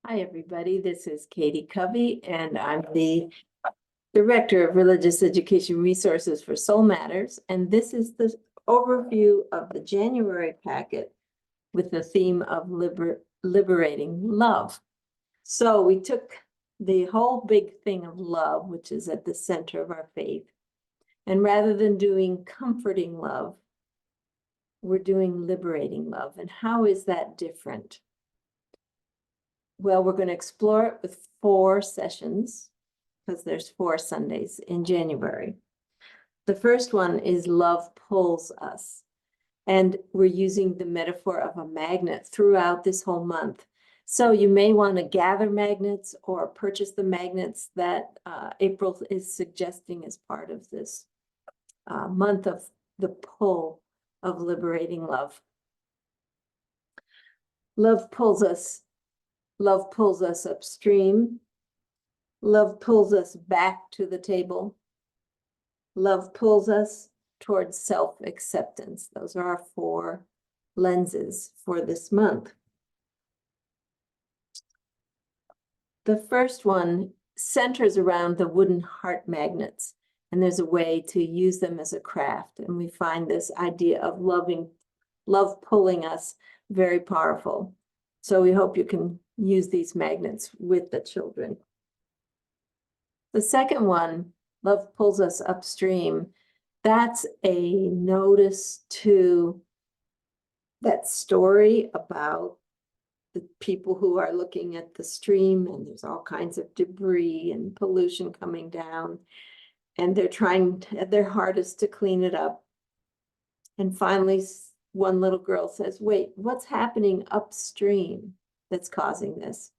Hi, everybody. This is Katie Covey, and I'm the Director of Religious Education Resources for Soul Matters. And this is the overview of the January packet with the theme of liberating love. So we took the whole big thing of love, which is at the center of our faith, and rather than doing comforting love, we're doing liberating love. And how is that different? Well, we're going to explore it with 4 sessions because there's 4 Sundays in January. The first one is Love Pulls Us. And we're using the metaphor of a magnet throughout this whole month. So you may want to gather magnets or purchase the magnets that April is suggesting as part of this month of the pull of liberating love. Love pulls us. Love pulls us upstream. Love pulls us back to the table. Love pulls us towards self-acceptance. Those are our 4 lenses for this month. The first one centers around the wooden heart magnets, and there's a way to use them as a craft. And we find this idea of love pulling us very powerful. So we hope you can use these magnets with the children. The second one, Love Pulls Us Upstream, that's a notice to that story about the people who are looking at the stream, and there's all kinds of debris and pollution coming down, and they're trying their hardest to clean it up. And finally, one little girl says, wait, what's happening upstream that's causing this?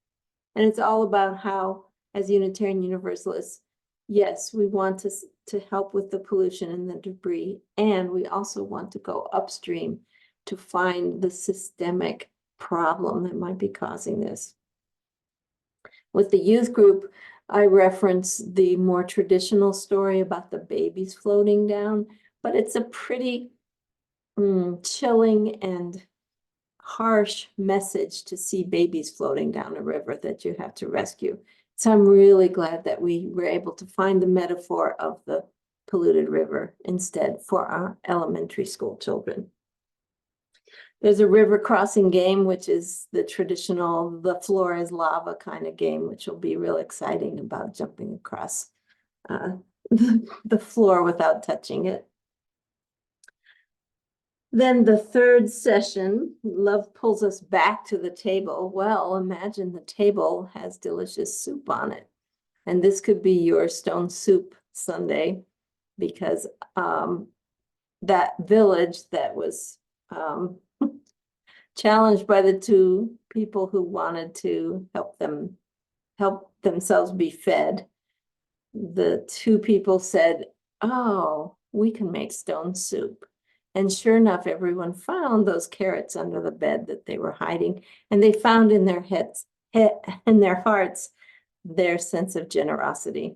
And it's all about how, as Unitarian Universalists, yes, we want to help with the pollution and the debris, and we also want to go upstream to find the systemic problem that might be causing this. With the youth group, I reference the more traditional story about the babies floating down, but it's a pretty chilling and harsh message to see babies floating down a river that you have to rescue. So I'm really glad that we were able to find the metaphor of the polluted river instead for our elementary school children. There's a river crossing game, which is the traditional, the floor is lava kind of game, which will be real exciting about jumping across the floor without touching it. Then the third session, Love Pulls Us Back to the Table. Well, imagine the table has delicious soup on it. And this could be your Stone Soup Sunday, because that village that was challenged by the 2 people who wanted to help themselves be fed. The 2 people said, oh, we can make stone soup. And sure enough, everyone found those carrots under the bed that they were hiding, and they found in their in their hearts, their sense of generosity.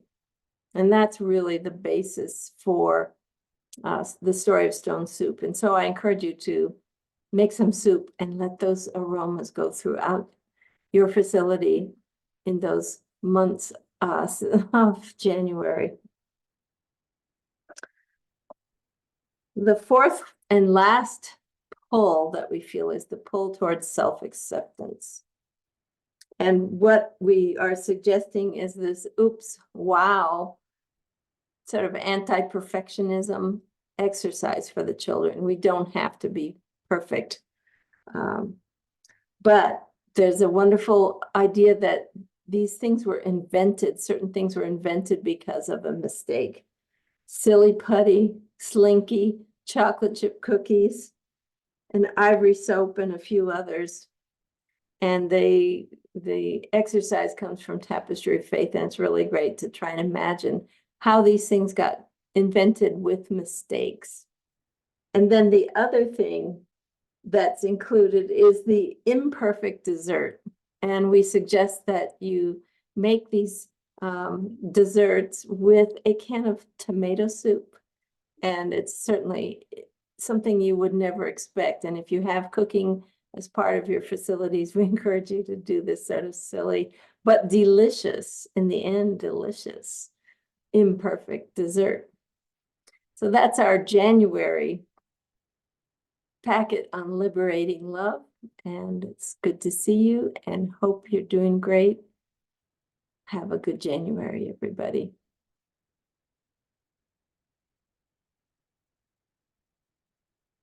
And that's really the basis for the story of stone soup. And so I encourage you to make some soup and let those aromas go throughout your facility in those months of January. The fourth and last pull that we feel is the pull towards self-acceptance. And what we are suggesting is this, oops, wow, sort of anti-perfectionism exercise for the children. We don't have to be perfect. But there's a wonderful idea that these things were invented, certain things were invented because of a mistake. Silly putty, Slinky, chocolate chip cookies, and ivory soap, and a few others. And the exercise comes from Tapestry of Faith, and it's really great to try and imagine how these things got invented with mistakes. And then the other thing that's included is the imperfect dessert. And we suggest that you make these desserts with a can of tomato soup. And it's certainly something you would never expect. And if you have cooking as part of your facilities, we encourage you to do this sort of silly, but delicious, in the end, delicious, imperfect dessert. So that's our January packet on liberating love. And it's good to see you and hope you're doing great. Have a good January, everybody.